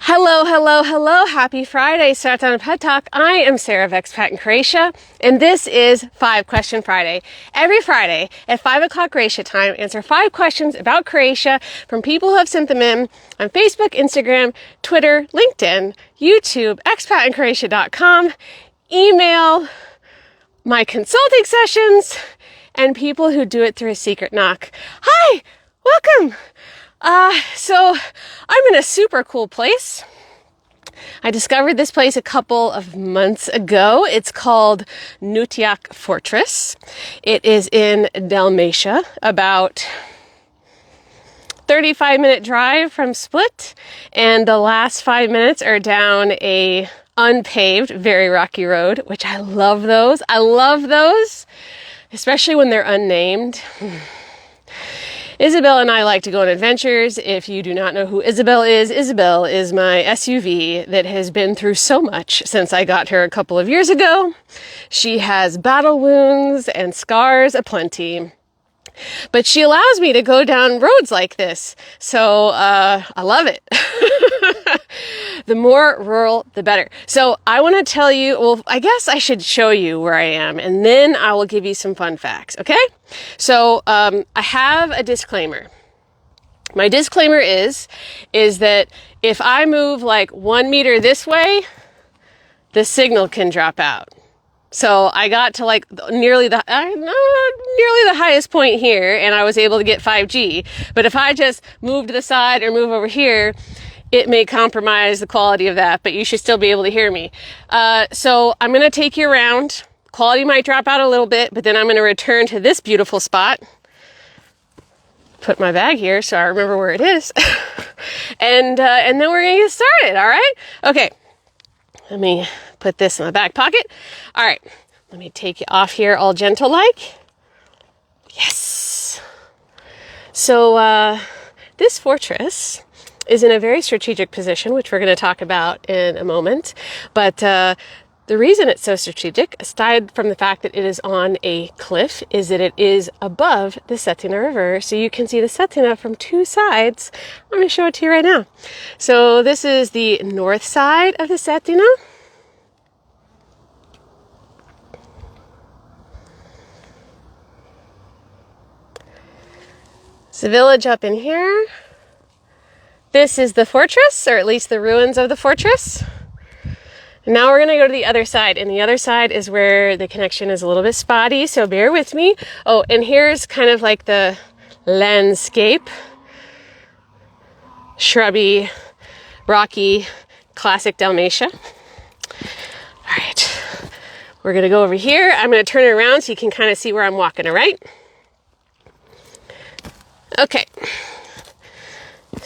Hello, hello, hello. Happy Friday. Start on a Pet Talk. I am Sarah of Expat in Croatia, and this is 5 Question Friday. Every Friday at 5 o'clock Croatia time, answer 5 questions about Croatia from people who have sent them in on Facebook, Instagram, Twitter, LinkedIn, YouTube, expatinCroatia.com, email, my consulting sessions, and people who do it through a secret knock. Hi, welcome. So I'm in a super cool place. I discovered this place a couple of months ago. It's called Nutjak Fortress. It is in Dalmatia, about 35-minute drive from Split, and the last 5 minutes are down a unpaved, very rocky road, which I love those. I love those, especially when they're unnamed. Isabel and I like to go on adventures. If you do not know who Isabel is my SUV that has been through so much since I got her a couple of years ago. She has battle wounds and scars aplenty, but she allows me to go down roads like this. So I love it. The more rural, the better. So I want to tell you, well, I guess I should show you where I am, and then I will give you some fun facts, okay? So I have a disclaimer. My disclaimer is that if I move like 1 meter this way, the signal can drop out. So I got to like nearly the highest point here, and I was able to get 5G. But if I just move to the side or move over here, it may compromise the quality of that, but you should still be able to hear me. So I'm going to take you around. Quality might drop out a little bit, but then I'm going to return to this beautiful spot. Put my bag here so I remember where it is. and then we're going to get started, all right? Okay. Let me put this in my back pocket. All right. Let me take you off here all gentle-like. Yes. So this fortress is in a very strategic position, which we're going to talk about in a moment. But the reason it's so strategic, aside from the fact that it is on a cliff, is that it is above the Cetina River. So you can see the Cetina from 2 sides. I'm going to show it to you right now. So this is the north side of the Cetina. It's the village up in here. This is the fortress, or at least the ruins of the fortress. And now we're going to go to the other side, and the other side is where the connection is a little bit spotty, so bear with me. Oh, and here's kind of like the landscape. Shrubby, rocky, classic Dalmatia. All right, we're going to go over here. I'm going to turn it around so you can kind of see where I'm walking, all right? Okay.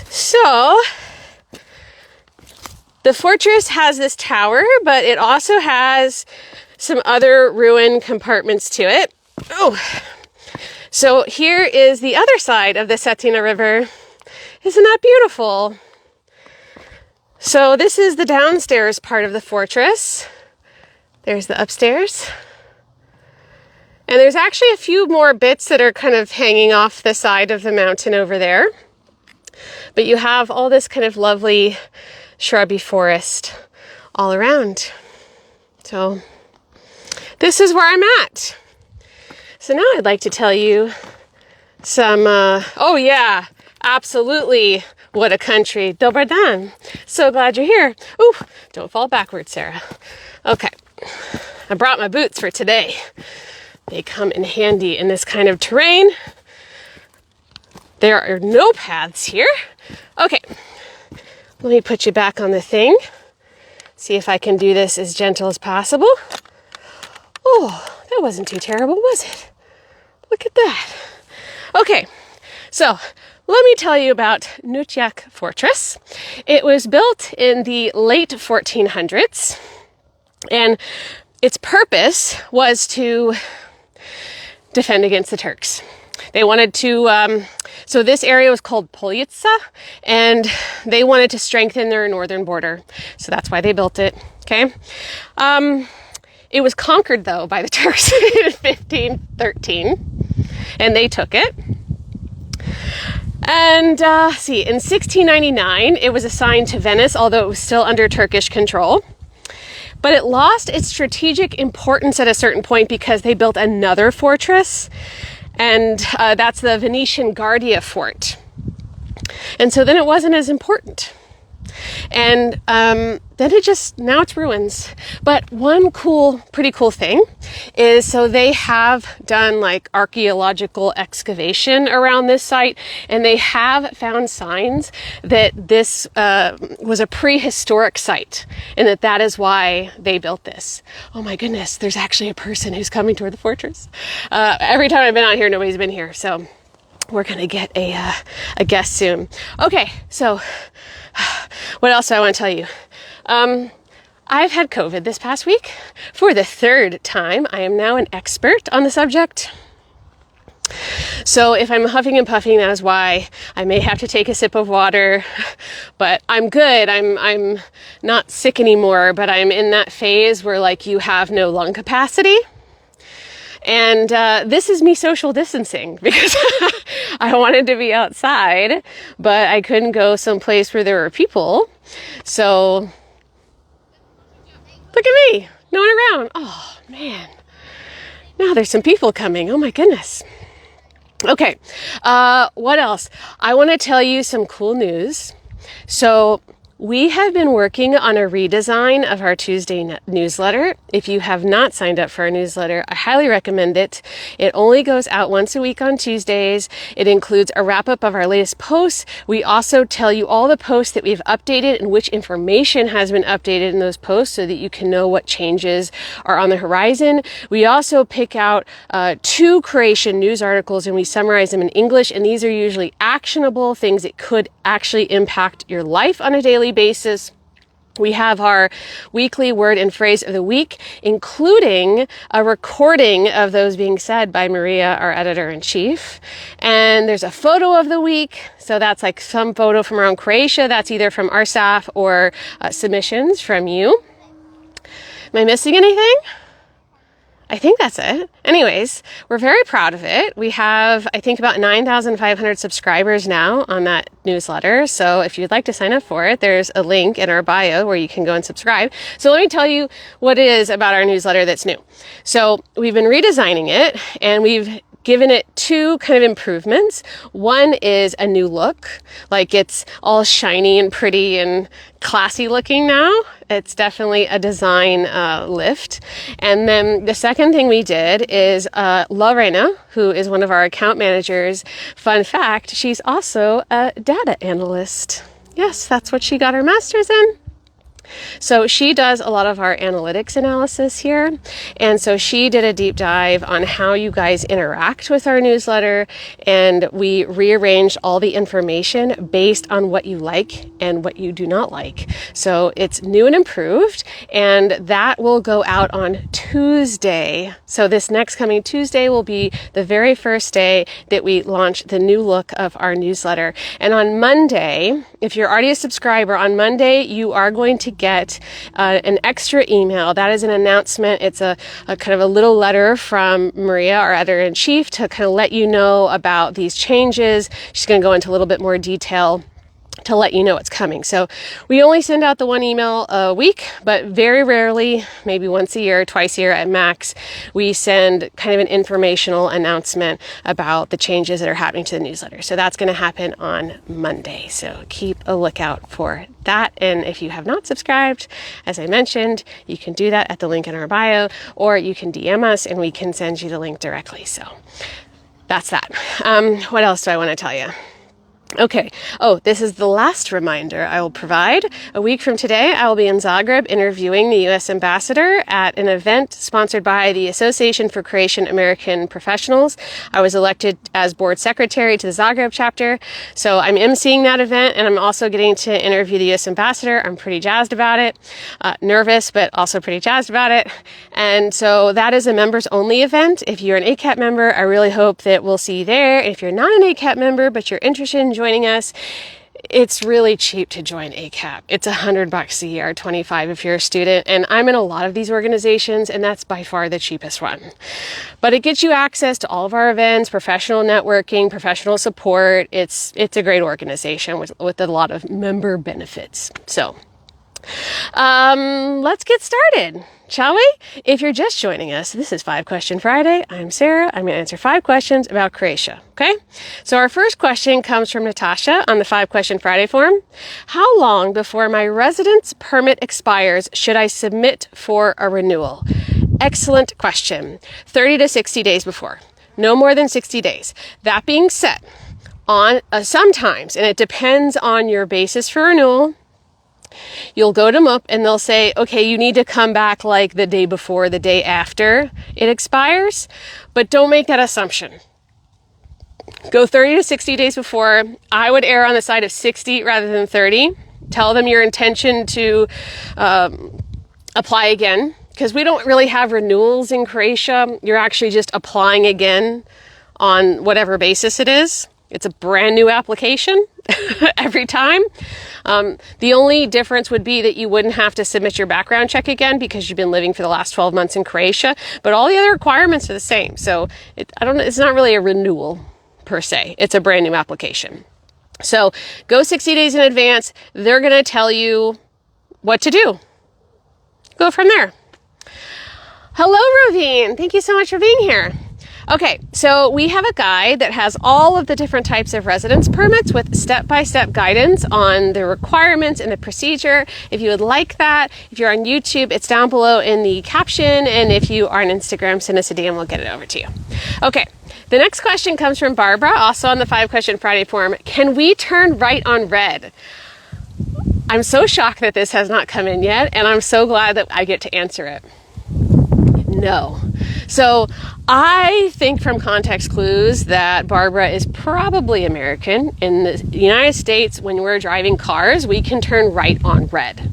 So, the fortress has this tower, but it also has some other ruin compartments to it. Oh, so here is the other side of the Cetina River. Isn't that beautiful? So this is the downstairs part of the fortress. There's the upstairs. And there's actually a few more bits that are kind of hanging off the side of the mountain over there. But you have all this kind of lovely shrubby forest all around. So this is where I'm at. So now I'd like to tell you some, oh yeah, absolutely, what a country. Dobar dan. So glad you're here. Ooh, don't fall backwards, Sarah. Okay, I brought my boots for today. They come in handy in this kind of terrain. There are no paths here. Okay, let me put you back on the thing. See if I can do this as gentle as possible. Oh, that wasn't too terrible, was it? Look at that. Okay, so let me tell you about Nutjak Fortress. It was built in the late 1400s, and its purpose was to defend against the Turks. They wanted to, so this area was called Poljica, and they wanted to strengthen their northern border. So that's why they built it, okay? It was conquered, though, by the Turks in 1513, and they took it. And see, in 1699, it was assigned to Venice, although it was still under Turkish control. But it lost its strategic importance at a certain point because they built another fortress, and that's the Venetian Guardia Fort. And so then it wasn't as important. And then now it's ruins. But one pretty cool thing is, so they have done like archaeological excavation around this site, and they have found signs that this was a prehistoric site, and that is why they built this. Oh my goodness, there's actually a person who's coming toward the fortress. Every time I've been out here, nobody's been here, so we're gonna get a guest soon. Okay, so what else do I want to tell you? I've had COVID this past week for the third time. I am now an expert on the subject. So if I'm huffing and puffing, that is why. I may have to take a sip of water, but I'm good. I'm not sick anymore, but I'm in that phase where like you have no lung capacity. And this is me social distancing because I wanted to be outside, but I couldn't go someplace where there were people. So look at me, no one around. Oh man, now there's some people coming. Oh my goodness. Okay, what else? I want to tell you some cool news. So we have been working on a redesign of our Tuesday newsletter. If you have not signed up for our newsletter, I highly recommend it. It only goes out once a week on Tuesdays. It includes a wrap-up of our latest posts. We also tell you all the posts that we've updated and which information has been updated in those posts so that you can know what changes are on the horizon. We also pick out 2 Croatian news articles and we summarize them in English, and these are usually actionable things that could actually impact your life on a daily basis. We have our weekly word and phrase of the week, including a recording of those being said by Maria, our editor-in-chief. And there's a photo of the week. So that's like some photo from around Croatia. That's either from our staff or submissions from you. Am I missing anything? I think that's it. Anyways, we're very proud of it. We have, I think, about 9,500 subscribers now on that newsletter. So if you'd like to sign up for it, there's a link in our bio where you can go and subscribe. So let me tell you what it is about our newsletter that's new. So we've been redesigning it, and we've given it 2 kind of improvements. One is a new look, like it's all shiny and pretty and classy looking now. It's definitely a design lift. And then the second thing we did is Lorena, who is one of our account managers, fun fact, she's also a data analyst. Yes, that's what she got her master's in. So she does a lot of our analytics analysis here. And so she did a deep dive on how you guys interact with our newsletter. And we rearranged all the information based on what you like and what you do not like. So it's new and improved. And that will go out on Tuesday. So this next coming Tuesday will be the very first day that we launch the new look of our newsletter. And on Monday, if you're already a subscriber, on Monday, you are going to get an extra email. That is an announcement. It's a kind of a little letter from Maria, our editor-in-chief, to kind of let you know about these changes. She's going to go into a little bit more detail to let you know what's coming. So we only send out the 1 email a week, but very rarely, maybe once a year, twice a year at max, we send kind of an informational announcement about the changes that are happening to the newsletter. So that's going to happen on Monday. So keep a lookout for that. And if you have not subscribed, as I mentioned, you can do that at the link in our bio, or you can DM us and we can send you the link directly. So that's that. What else do I want to tell you? Okay. Oh, this is the last reminder I will provide. A week from today, I will be in Zagreb interviewing the U.S. ambassador at an event sponsored by the Association for Croatian American Professionals. I was elected as board secretary to the Zagreb chapter, so I'm emceeing that event, and I'm also getting to interview the U.S. ambassador. I'm pretty jazzed about it. Nervous, but also pretty jazzed about it. And so that is a members-only event. If you're an ACAP member, I really hope that we'll see you there. If you're not an ACAP member, but you're interested in joining us, it's really cheap to join ACAP. It's $100 a year, 25 if you're a student. And I'm in a lot of these organizations, and that's by far the cheapest one. But it gets you access to all of our events, professional networking, professional support. It's a great organization with a lot of member benefits. So let's get started, shall we? If you're just joining us, this is 5 Question Friday. I'm Sarah. I'm going to answer 5 questions about Croatia. Okay? So our first question comes from Natasha on the 5 Question Friday form. How long before my residence permit expires should I submit for a renewal? Excellent question. 30 to 60 days before. No more than 60 days. That being said, on sometimes, and it depends on your basis for renewal, you'll go to MUP and they'll say, okay, you need to come back like the day before, the day after it expires, but don't make that assumption. Go 30 to 60 days before. I would err on the side of 60 rather than 30. Tell them your intention to apply again, because we don't really have renewals in Croatia. You're actually just applying again on whatever basis it is. It's a brand new application every time. The only difference would be that you wouldn't have to submit your background check again because you've been living for the last 12 months in Croatia, but all the other requirements are the same. So it's not really a renewal per se. It's a brand new application. So go 60 days in advance. They're going to tell you what to do. Go from there. Hello, Ravine. Thank you so much for being here. Okay, so we have a guide that has all of the different types of residence permits with step-by-step guidance on the requirements and the procedure. If you would like that, if you're on YouTube, it's down below in the caption. And if you are on Instagram, send us a DM, we'll get it over to you. Okay, the next question comes from Barbara, also on the 5 Question Friday form. Can we turn right on red? I'm so shocked that this has not come in yet, and I'm so glad that I get to answer it. No. So I think from context clues that Barbara is probably American. In the United States, when we're driving cars, we can turn right on red.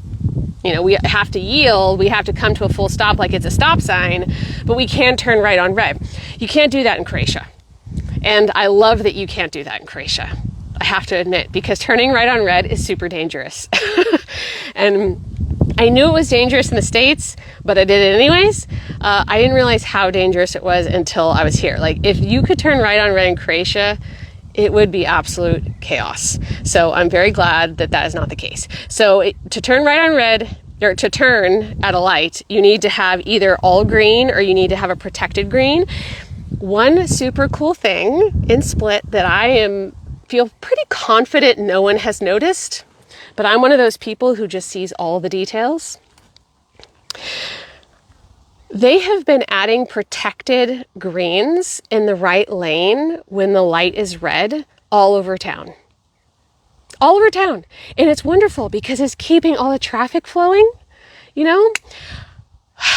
You know, we have to yield, we have to come to a full stop like it's a stop sign, but we can turn right on red. You can't do that in Croatia. And I love that you can't do that in Croatia. I have to admit, because turning right on red is super dangerous. And I knew it was dangerous in the States, but I did it anyways. I didn't realize how dangerous it was until I was here. Like, if you could turn right on red in Croatia, it would be absolute chaos. So I'm very glad that that is not the case. So to turn right on red, or to turn at a light, you need to have either all green or you need to have a protected green. One super cool thing in Split that I feel pretty confident no one has noticed, but I'm one of those people who just sees all the details. They have been adding protected greens in the right lane when the light is red all over town. All over town. And it's wonderful because it's keeping all the traffic flowing, you know?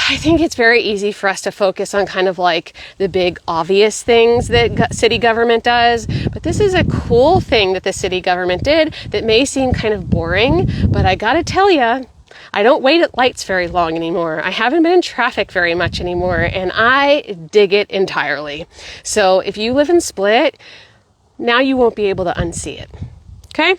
I think it's very easy for us to focus on kind of like the big obvious things that city government does, but this is a cool thing that the city government did that may seem kind of boring, but I gotta tell you, I don't wait at lights very long anymore. I haven't been in traffic very much anymore, and I dig it entirely. So if you live in Split, now you won't be able to unsee it, okay?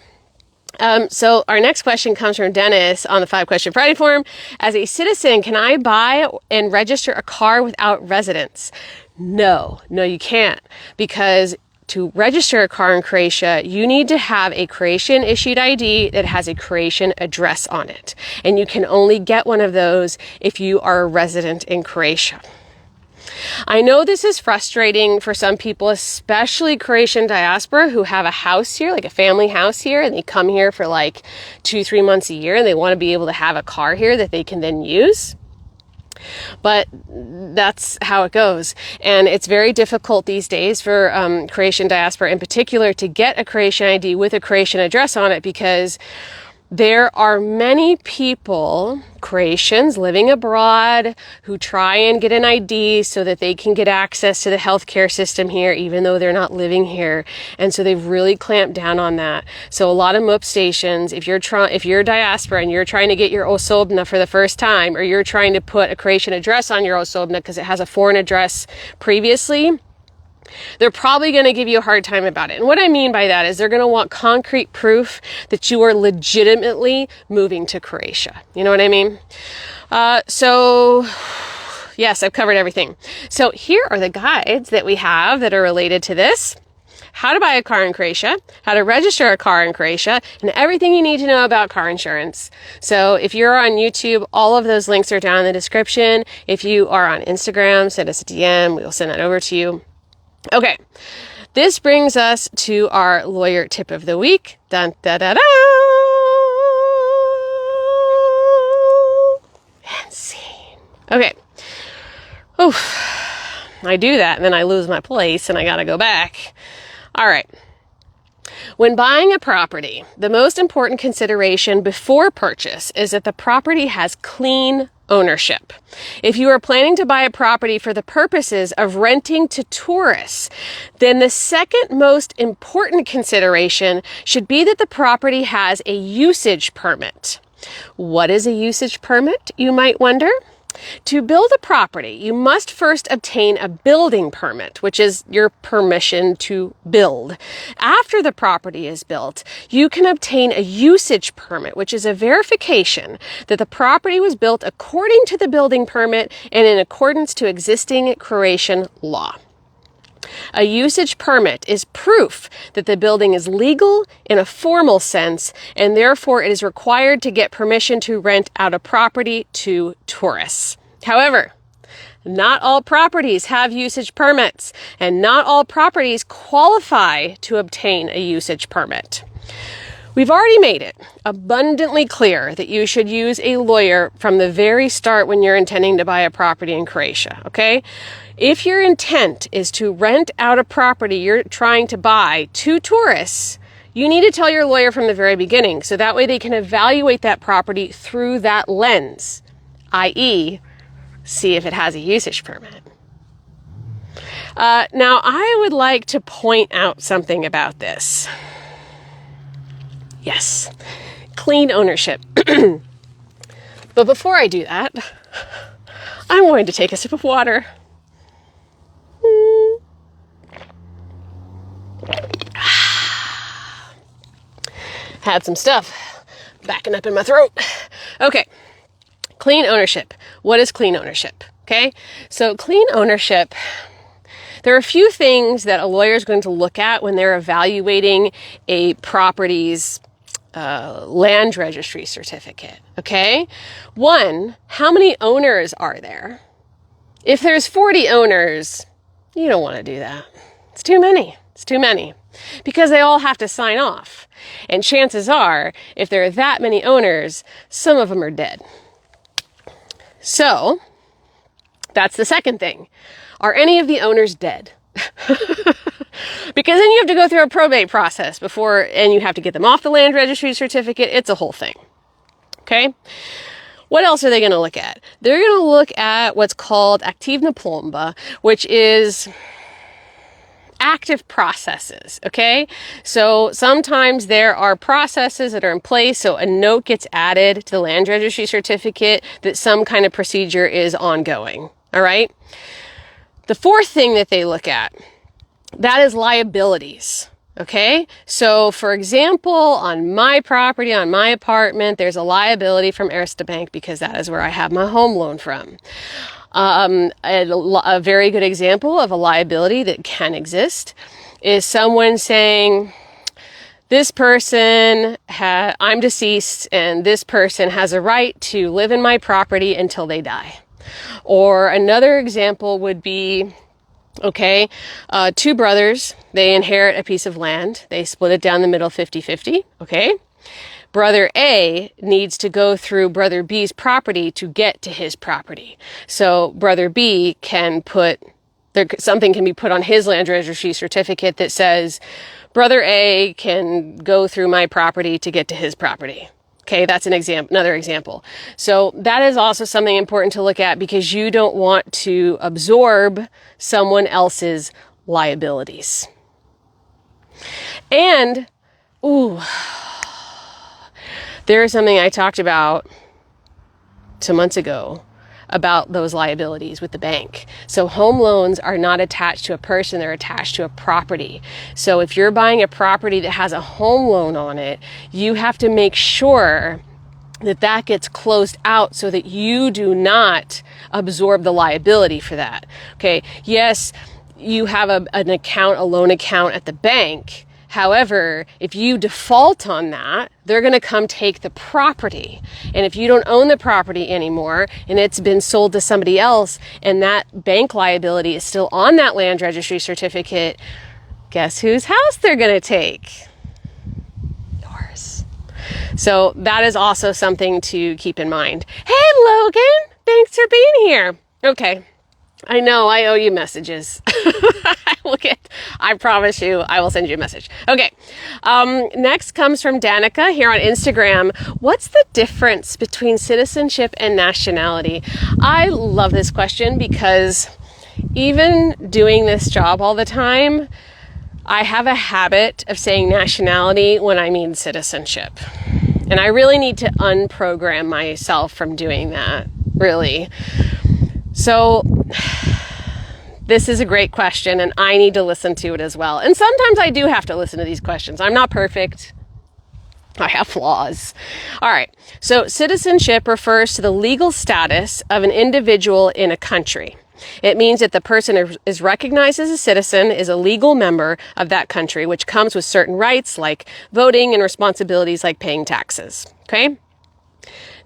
So our next question comes from Dennis on the 5 Question Friday form. As a citizen, can I buy and register a car without residence? No, you can't, because to register a car in Croatia, you need to have a Croatian issued ID that has a Croatian address on it. And you can only get one of those if you are a resident in Croatia. I know this is frustrating for some people, especially Croatian diaspora who have a house here, like a family house here, and they come here for like 2-3 months a year and they want to be able to have a car here that they can then use. But that's how it goes. And it's very difficult these days for Croatian diaspora in particular to get a Croatian ID with a Croatian address on it, because there are many people, Croatians living abroad, who try and get an ID so that they can get access to the healthcare system here, even though they're not living here. And so they've really clamped down on that. So a lot of MUP stations, if you're diaspora and you're trying to get your osobna for the first time, or you're trying to put a Croatian address on your osobna because it has a foreign address previously, they're probably going to give you a hard time about it. And what I mean by that is they're going to want concrete proof that you are legitimately moving to Croatia. You know what I mean? So yes, I've covered everything. So here are the guides that we have that are related to this. How to buy a car in Croatia, how to register a car in Croatia, and everything you need to know about car insurance. So if you're on YouTube, all of those links are down in the description. If you are on Instagram, send us a DM. We will send that over to you. Okay, this brings us to our lawyer tip of the week. Dun, da, da, da. And scene. Okay. Oof. I do that and then I lose my place and I gotta go back. All right. When buying a property, the most important consideration before purchase is that the property has clean ownership. If you are planning to buy a property for the purposes of renting to tourists, then the second most important consideration should be that the property has a usage permit. What is a usage permit, you might wonder? To build a property, you must first obtain a building permit, which is your permission to build. After the property is built, you can obtain a usage permit, which is a verification that the property was built according to the building permit and in accordance to existing Croatian law. A usage permit is proof that the building is legal in a formal sense, and therefore it is required to get permission to rent out a property to tourists. However, not all properties have usage permits, and not all properties qualify to obtain a usage permit. We've already made it abundantly clear that you should use a lawyer from the very start when you're intending to buy a property in Croatia, okay? If your intent is to rent out a property you're trying to buy to tourists, you need to tell your lawyer from the very beginning, so that way they can evaluate that property through that lens, i.e., see if it has a usage permit. Now, I would like to point out something about this. Yes, clean ownership. But before I do that, I'm going to take a sip of water. Had some stuff backing up in my throat. Okay, clean ownership. What is clean ownership? Okay, so clean ownership, there are a few things that a lawyer is going to look at when they're evaluating a property's land registry certificate, okay? One, how many owners are there? If there's 40 owners, you don't want to do that. It's too many. It's too many. Because they all have to sign off. And chances are, if there are that many owners, some of them are dead. So, that's the second thing. Are any of the owners dead? Because then you have to go through a probate process before, and you have to get them off the land registry certificate. It's a whole thing. Okay? What else are they going to look at? They're going to look at what's called activna plomba, which is active processes, okay? So sometimes there are processes that are in place, so a note gets added to the land registry certificate that some kind of procedure is ongoing, all right? The fourth thing that they look at, that is liabilities, okay? So for example, on my property, on my apartment, there's a liability from Erste Bank because that is where I have my home loan from. A very good example of a liability that can exist is someone saying, this person, I'm deceased and this person has a right to live in my property until they die. Or another example would be, okay, two brothers, they inherit a piece of land. They split it down the middle 50-50, okay? Brother A needs to go through Brother B's property to get to his property. So Brother B can something can be put on his land registry certificate that says, Brother A can go through my property to get to his property. Okay, that's another example. So that is also something important to look at because you don't want to absorb someone else's liabilities. And, there is something I talked about 2 months ago about those liabilities with the bank. So home loans are not attached to a person, they're attached to a property. So if you're buying a property that has a home loan on it, you have to make sure that that gets closed out so that you do not absorb the liability for that. Okay, yes, you have an account, a loan account at the bank. However, if you default on that, they're going to come take the property. And if you don't own the property anymore and it's been sold to somebody else and that bank liability is still on that land registry certificate, guess whose house they're going to take? Yours. So that is also something to keep in mind. Hey, Logan, thanks for being here. Okay. I know I owe you messages. I promise you, I will send you a message. Okay. Next comes from Danica here on Instagram. What's the difference between citizenship and nationality? I love this question because even doing this job all the time, I have a habit of saying nationality when I mean citizenship. And I really need to unprogram myself from doing that, really. So this is a great question and I need to listen to it as well. And sometimes I do have to listen to these questions. I'm not perfect. I have flaws. All right. So citizenship refers to the legal status of an individual in a country. It means that the person is recognized as a citizen, is a legal member of that country, which comes with certain rights like voting and responsibilities like paying taxes. Okay?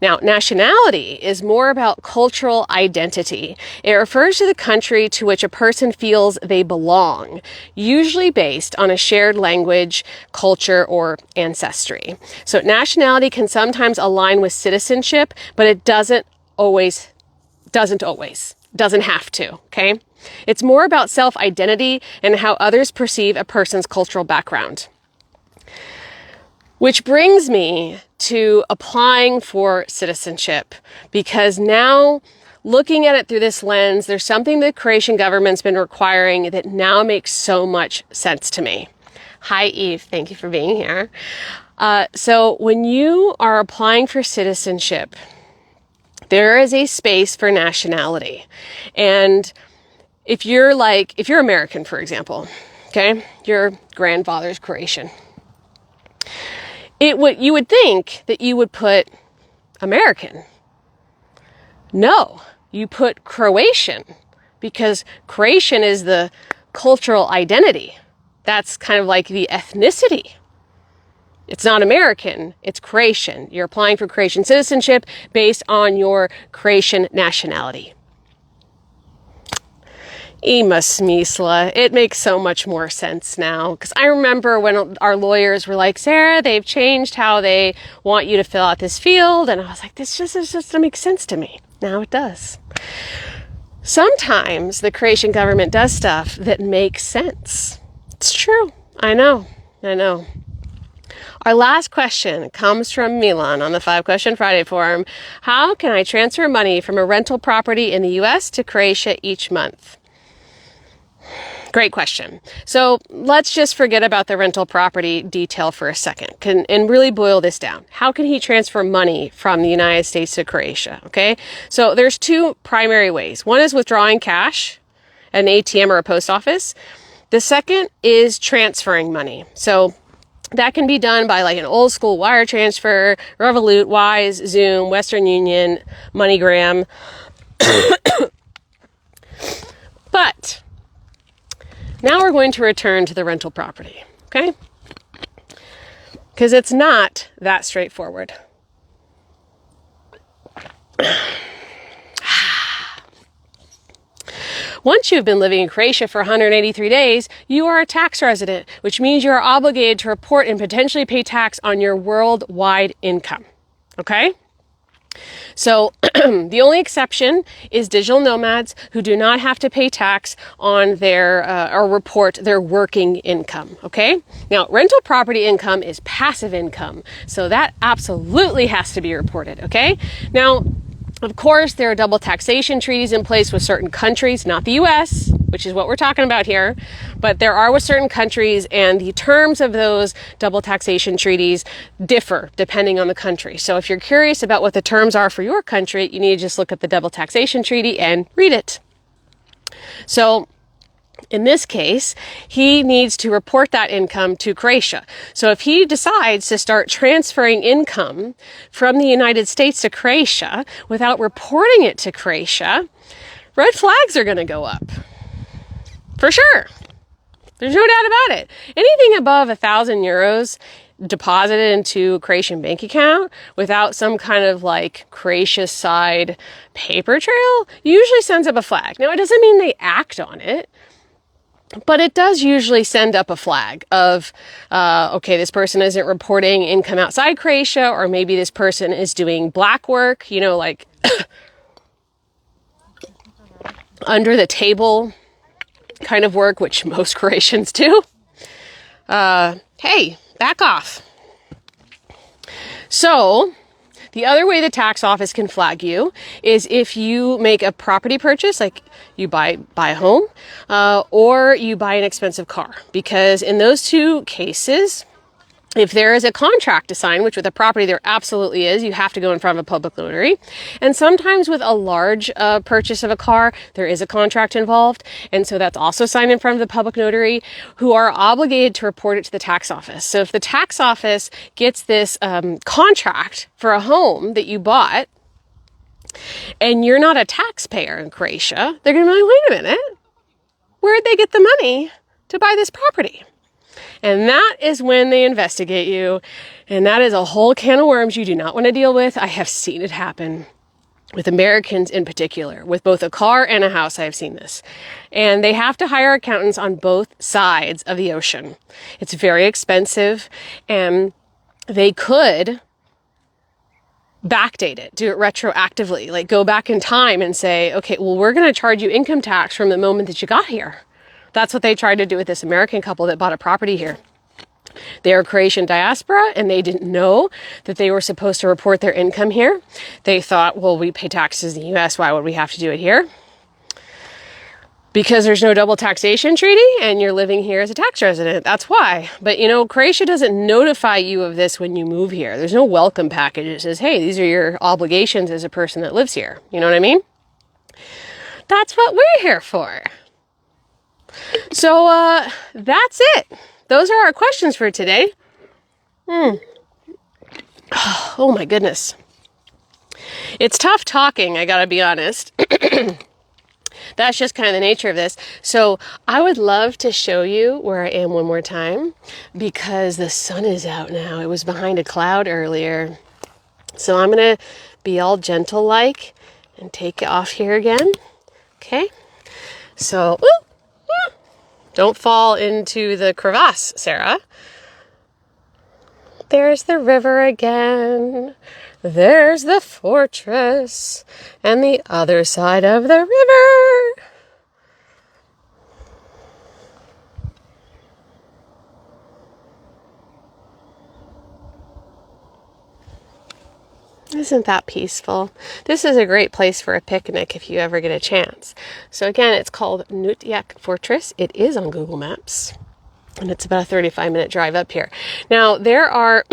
Now, nationality is more about cultural identity. It refers to the country to which a person feels they belong, usually based on a shared language, culture, or ancestry. So nationality can sometimes align with citizenship, but it doesn't have to, okay? It's more about self-identity and how others perceive a person's cultural background. Which brings me to applying for citizenship, because now looking at it through this lens, there's something the Croatian government's been requiring that now makes so much sense to me. Hi, Eve. Thank you for being here. So when you are applying for citizenship, there is a space for nationality. And if you're American, for example, okay, your grandfather's Croatian, you would think that you would put American. No, you put Croatian, because Croatian is the cultural identity. That's kind of like the ethnicity. It's not American, it's Croatian. You're applying for Croatian citizenship based on your Croatian nationality. Ima Smisla. It makes so much more sense now. Because I remember when our lawyers were like, Sarah, they've changed how they want you to fill out this field. And I was like, this just doesn't make sense to me. Now it does. Sometimes the Croatian government does stuff that makes sense. It's true. I know. Our last question comes from Milan on the 5 Question Friday forum. How can I transfer money from a rental property in the US to Croatia each month? Great question. So let's just forget about the rental property detail for a second and really boil this down. How can he transfer money from the United States to Croatia? Okay. So there's 2 primary ways. One is withdrawing cash at an ATM or a post office. The second is transferring money. So that can be done by like an old school wire transfer, Revolut, Wise, Zoom, Western Union, MoneyGram. But now we're going to return to the rental property, okay? Because it's not that straightforward. Once you've been living in Croatia for 183 days, you are a tax resident, which means you are obligated to report and potentially pay tax on your worldwide income, okay? So the only exception is digital nomads who do not have to pay tax on their or report their working income. Okay. Now, rental property income is passive income, so that absolutely has to be reported. Okay. Now, of course, there are double taxation treaties in place with certain countries, not the U.S., which is what we're talking about here, but there are with certain countries, and the terms of those double taxation treaties differ depending on the country. So if you're curious about what the terms are for your country, you need to just look at the double taxation treaty and read it. So in this case, he needs to report that income to Croatia. So if he decides to start transferring income from the United States to Croatia without reporting it to Croatia, red flags are going to go up. For sure. There's no doubt about it. Anything above 1,000 euros deposited into a Croatian bank account without some kind of like Croatia side paper trail usually sends up a flag. Now, it doesn't mean they act on it, but it does usually send up a flag of, okay, this person isn't reporting income outside Croatia, or maybe this person is doing black work, you know, like under the table kind of work, which most Croatians do. Hey, back off. So the other way the tax office can flag you is if you make a property purchase, like you buy a home, or you buy an expensive car. Because in those two cases, if there is a contract to sign, which with a property there absolutely is, you have to go in front of a public notary. And sometimes with a large purchase of a car, there is a contract involved. And so that's also signed in front of the public notary, who are obligated to report it to the tax office. So if the tax office gets this contract for a home that you bought, and you're not a taxpayer in Croatia, they're going to be like, wait a minute, where'd they get the money to buy this property? And that is when they investigate you. And that is a whole can of worms you do not want to deal with. I have seen it happen with Americans in particular. With both a car and a house, I have seen this. And they have to hire accountants on both sides of the ocean. It's very expensive, and they could backdate it, do it retroactively, like go back in time and say, okay, well, we're going to charge you income tax from the moment that you got here. That's what they tried to do with this American couple that bought a property here. They are Croatian diaspora, and they didn't know that they were supposed to report their income here. They thought, well, we pay taxes in the US, why would we have to do it here? Because there's no double taxation treaty and you're living here as a tax resident. That's why. But you know, Croatia doesn't notify you of this when you move here. There's no welcome package that says, hey, these are your obligations as a person that lives here. You know what I mean? That's what we're here for. So that's it. Those are our questions for today. Oh my goodness. It's tough talking, I gotta be honest. That's just kind of the nature of this. So I would love to show you where I am one more time, because the sun is out now. It was behind a cloud earlier. So I'm going to be all gentle like and take it off here again. Okay. So don't fall into the crevasse, Sarah. There's the river again. There's the fortress and the other side of the river. Isn't that peaceful? This is a great place for a picnic if you ever get a chance. So again, it's called Nutjak Fortress. It is on Google Maps. And it's about a 35-minute drive up here. Now, there are...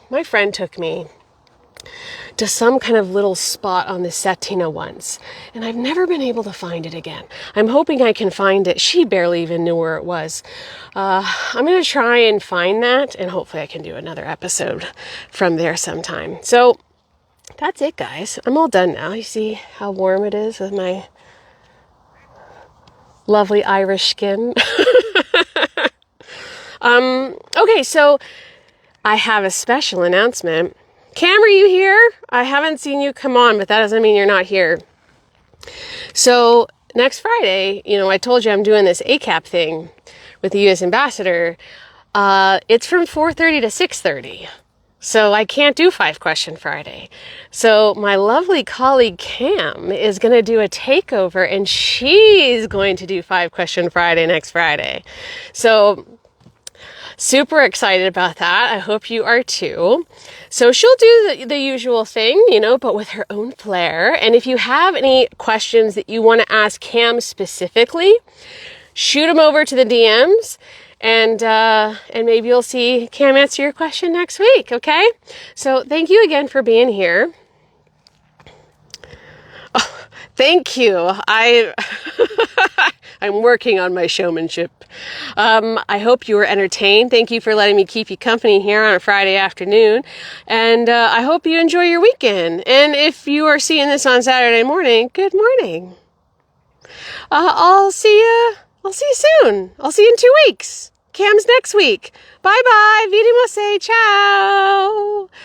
my friend took me to some kind of little spot on the Cetina once, and I've never been able to find it again. I'm hoping I can find it. She barely even knew where it was. I'm going to try and find that, and hopefully I can do another episode from there sometime. So that's it, guys. I'm all done now. You see how warm it is with my lovely Irish skin. Okay, so I have a special announcement. Cam, are you here? I haven't seen you come on, but that doesn't mean you're not here. So next Friday, I told you I'm doing this ACAP thing with the U.S. ambassador. It's from 4:30 to 6:30. So I can't do 5-question Friday. So my lovely colleague Cam is going to do a takeover, and she's going to do 5-question Friday next Friday. So Super excited about that. I hope you are too. So she'll do the usual thing, but with her own flair. And if you have any questions that you want to ask Cam specifically, shoot them over to the DMs, and maybe you'll see Cam answer your question next week, okay? So thank you again for being here. Oh, thank you. I'm working on my showmanship. I hope you were entertained. Thank you for letting me keep you company here on a Friday afternoon. And I hope you enjoy your weekend. And if you are seeing this on Saturday morning, good morning. I'll see you soon. I'll see you in 2 weeks. Cam's next week. Bye-bye. Vidimose. Ciao.